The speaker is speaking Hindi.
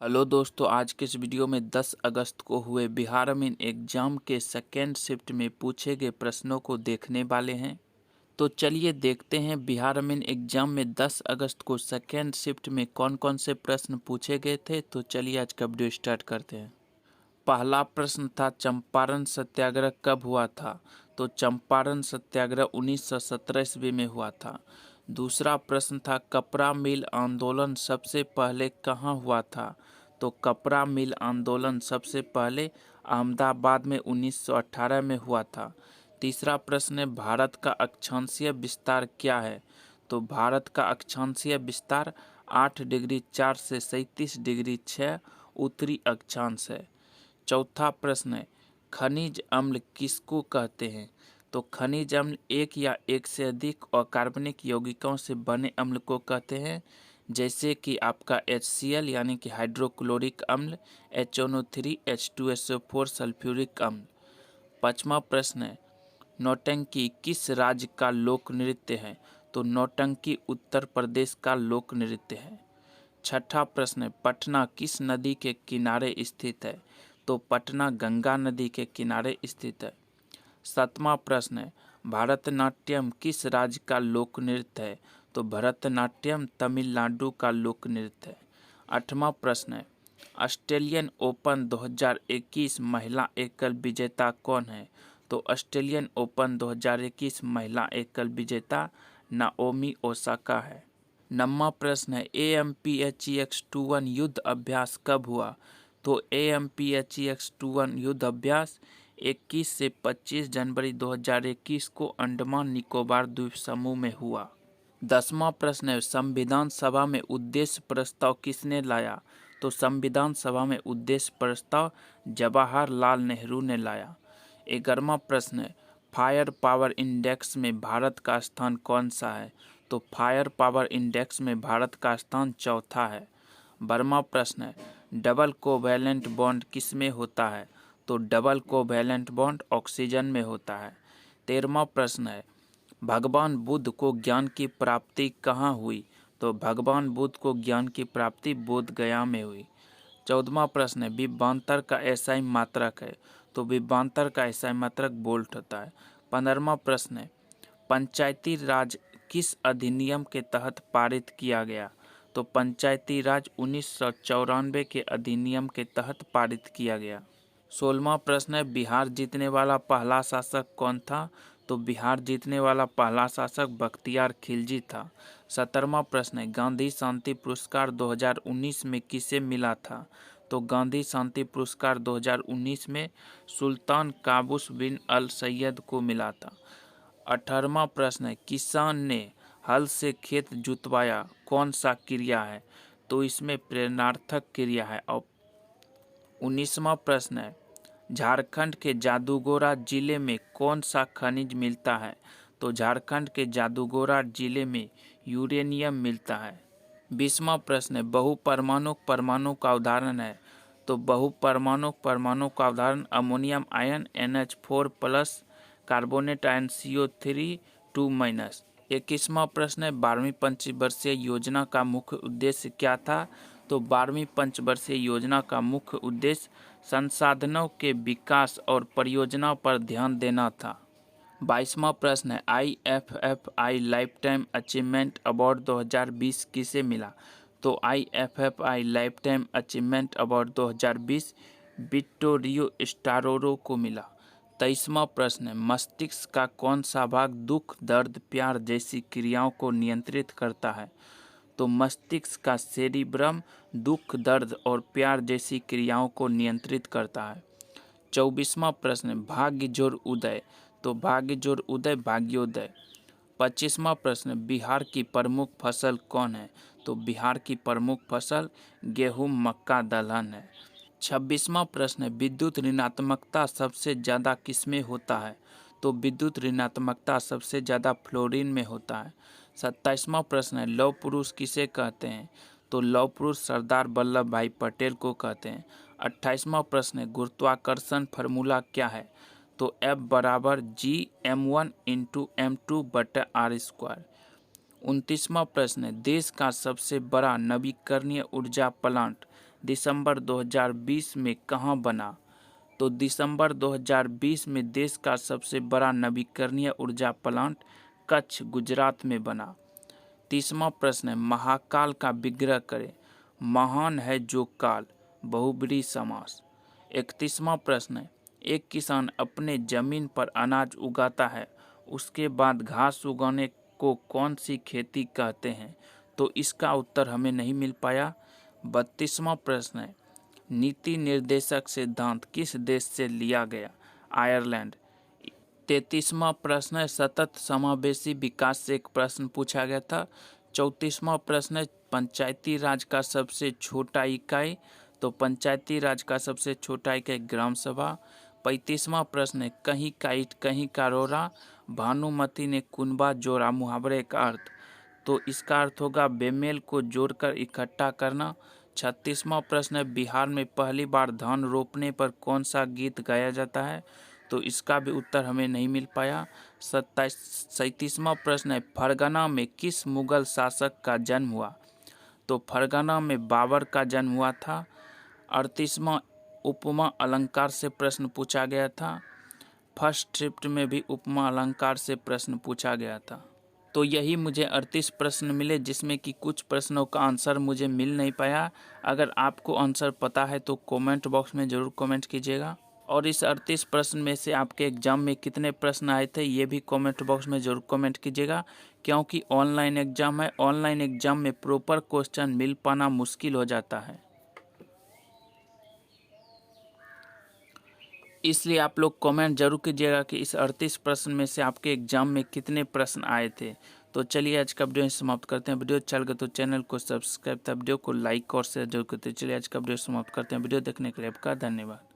हेलो दोस्तों, आज के इस वीडियो में 10 अगस्त को हुए बिहार में एग्जाम के सेकेंड शिफ्ट में पूछे गए प्रश्नों को देखने वाले हैं। तो चलिए देखते हैं बिहार में एग्जाम में 10 अगस्त को सेकेंड शिफ्ट में कौन कौन से प्रश्न पूछे गए थे। तो चलिए आज का वीडियो स्टार्ट करते हैं। पहला प्रश्न था, चंपारण सत्याग्रह कब हुआ था। तो चंपारण सत्याग्रह 1917 ईस्वी में हुआ था। दूसरा प्रश्न था, कपड़ा मिल आंदोलन सबसे पहले कहाँ हुआ था। तो कपड़ा मिल आंदोलन सबसे पहले अहमदाबाद में 1918 में हुआ था। तीसरा प्रश्न है, भारत का अक्षांशीय विस्तार क्या है। तो भारत का अक्षांशीय विस्तार 8 डिग्री 4 से 37 डिग्री 6 उत्तरी अक्षांश है। चौथा प्रश्न है, खनिज अम्ल किसको कहते हैं। तो खनिज अम्ल एक या एक से अधिक अकार्बनिक यौगिकों से बने अम्ल को कहते हैं, जैसे कि आपका HCl यानी कि हाइड्रोक्लोरिक अम्ल, HNO3, H2SO4 सल्फ्यूरिक अम्ल। पांचवा प्रश्न है, नौटंकी किस राज्य का लोक नृत्य है। तो नौटंकी उत्तर प्रदेश का लोक नृत्य है। छठा प्रश्न है, पटना किस नदी के किनारे स्थित है। तो पटना गंगा नदी के किनारे स्थित है। सातवां प्रश्न है, भरतनाट्यम किस राज्य का लोक नृत्य है। तो भरतनाट्यम तमिलनाडु का लोक नृत्य है। आठवां प्रश्न है, ऑस्ट्रेलियन ओपन 2021 महिला एकल विजेता कौन है। तो ऑस्ट्रेलियन ओपन 2021 महिला एकल विजेता नाओमी ओसाका है। नौवां प्रश्न है, AMPHEX-21 युद्ध अभ्यास कब हुआ। तो AMPHEX-21 युद्ध अभ्यास 21 से 25 जनवरी 2021 को अंडमान निकोबार द्वीप समूह में हुआ। 10वां प्रश्न है, संविधान सभा में उद्देश्य प्रस्ताव किसने लाया। तो संविधान सभा में उद्देश्य प्रस्ताव जवाहरलाल नेहरू ने लाया। 11वां प्रश्न है, फायर पावर इंडेक्स में भारत का स्थान कौन सा है। तो फायर पावर इंडेक्स में भारत का स्थान चौथा है। 12वां प्रश्न है, डबल कोवैलेंट बॉन्ड किस में होता है। तो डबल कोवैलेंट बॉन्ड ऑक्सीजन में होता है। 13वां प्रश्न है, भगवान बुद्ध को ज्ञान की प्राप्ति कहाँ हुई। तो भगवान बुद्ध को ज्ञान की प्राप्ति बोध गया में हुई। 14वां प्रश्न है, विभवांतर का एसआई मात्रक है। तो विभवांतर का एसआई मात्रक वोल्ट होता है। 15वां प्रश्न है, पंचायती राज किस अधिनियम के तहत पारित किया गया। तो पंचायती राज 1994 के अधिनियम के तहत पारित किया गया। 16वां प्रश्न है, बिहार जीतने वाला पहला शासक कौन था। तो बिहार जीतने वाला पहला शासक बख्तियार खिलजी था। 17वां प्रश्न है, गांधी शांति पुरस्कार 2019 में किसे मिला था। तो गांधी शांति पुरस्कार 2019 में सुल्तान काबूस बिन अल सैयद को मिला था। 18वां प्रश्न है, किसान ने हल से खेत जुतवाया कौन सा क्रिया है। तो इसमें प्रेरणार्थक क्रिया है। और 19वां प्रश्न है, झारखंड के जादूगोरा जिले में कौन सा खनिज मिलता है। तो झारखंड के जादूगोरा जिले में यूरेनियम मिलता है। 20वां प्रश्न है, बहुपरमाणु परमाणु का उदाहरण है। तो बहुपरमाणु परमाणु का उदाहरण ammonium ion NH4+ carbonate ion CO3 2-। 21वां प्रश्न है, 12वीं पंचवर्षीय योजना का मुख्य उद्देश्य क्या था। तो 12वीं पंचवर्षीय योजना का मुख्य उद्देश्य संसाधनों के विकास और परियोजना पर ध्यान देना था। 22वां प्रश्न है, IFFI life time achievement award 2020 किसे मिला। तो IFFI life time achievement award 2020 विक्टोरियो स्टारोरो को मिला। 23वां प्रश्न है, मस्तिष्क का कौन सा भाग दुख, दर्द, प्यार जैसी क्रियाओं को नियंत्रित करता है। तो मस्तिष्क का सेरिब्रम दुख, दर्द और प्यार जैसी क्रियाओं को नियंत्रित करता है। 24वां प्रश्न है, भाग्य जोड़ उदय। तो भाग्य जोड़ उदय भाग्योदय। 25वां प्रश्न, बिहार की प्रमुख फसल कौन है। तो बिहार की प्रमुख फसल गेहूं, मक्का, दलहन है। 26वां प्रश्न है, विद्युत ऋणात्मकता सबसे ज़्यादा किसमें होता है। तो विद्युत ऋणात्मकता सबसे ज़्यादा फ्लोरीन में होता है। 27वां प्रश्न है, लौह पुरुष किसे कहते हैं। तो लौह पुरुष सरदार वल्लभ भाई पटेल को कहते हैं। 28वां प्रश्न है, गुरुत्वाकर्षण फार्मूला क्या है। तो F=G m1 × m2/r²। 29वां प्रश्न है, देश का सबसे बड़ा नवीकरणीय ऊर्जा प्लांट दिसंबर 2020 में कहाँ बना? तो दिसंबर 2020 में देश का सबसे बड़ा नवीकरणीय ऊर्जा प्लांट कच्छ गुजरात में बना। 30वां प्रश्न है, महाकाल का विग्रह करें। महान है जो काल, बहुब्रीहि समास। 31वां प्रश्न है, एक किसान अपने जमीन पर अनाज उगाता है, उसके बाद घास उगाने को कौन सी खेती कहते हैं? तो इसका उत्तर हमें नहीं मिल पाया। 32वां प्रश्न है, नीति निर्देशक सिद्धांत किस देश से लिया गया? आयरलैंड। 33वां प्रश्न है, सतत समावेशी विकास से एक प्रश्न पूछा गया था। 34वां प्रश्न है, पंचायती राज का सबसे छोटा इकाई। तो पंचायती राज का सबसे छोटा इकाई ग्राम सभा। 35वां प्रश्न है, कहीं का ईंट कहीं का रोरा, भानुमति ने कुनबा जोड़ा, मुहावरे का अर्थ। तो इसका अर्थ होगा बेमेल को जोड़कर इकट्ठा करना। 36वां प्रश्न है, बिहार में पहली बार धान रोपने पर कौन सा गीत गाया जाता है? तो इसका भी उत्तर हमें नहीं मिल पाया। 37वां प्रश्न है, फरगना में किस मुगल शासक का जन्म हुआ? तो फरगना में बाबर का जन्म हुआ था। 38वां उपमा अलंकार से प्रश्न पूछा गया था। फर्स्ट शिफ्ट में भी उपमा अलंकार से प्रश्न पूछा गया था। तो यही मुझे 38 प्रश्न मिले, जिसमें कि कुछ प्रश्नों का आंसर मुझे मिल नहीं पाया। अगर आपको आंसर पता है तो कमेंट बॉक्स में ज़रूर कमेंट कीजिएगा। और इस 38 प्रश्न में से आपके एग्ज़ाम में कितने प्रश्न आए थे ये भी कमेंट बॉक्स में ज़रूर कमेंट कीजिएगा, क्योंकि ऑनलाइन एग्ज़ाम है। ऑनलाइन एग्ज़ाम में प्रॉपर क्वेश्चन मिल पाना मुश्किल हो जाता है, इसलिए आप लोग कमेंट जरूर कीजिएगा कि इस 38 प्रश्न में से आपके एग्जाम में कितने प्रश्न आए थे। तो चलिए आज का वीडियो समाप्त करते हैं। वीडियो अच्छा लगे तो चैनल को सब्सक्राइब, वीडियो को लाइक और शेयर जरूर करते हैं। चलिए आज का वीडियो समाप्त करते हैं। वीडियो देखने के लिए आपका धन्यवाद।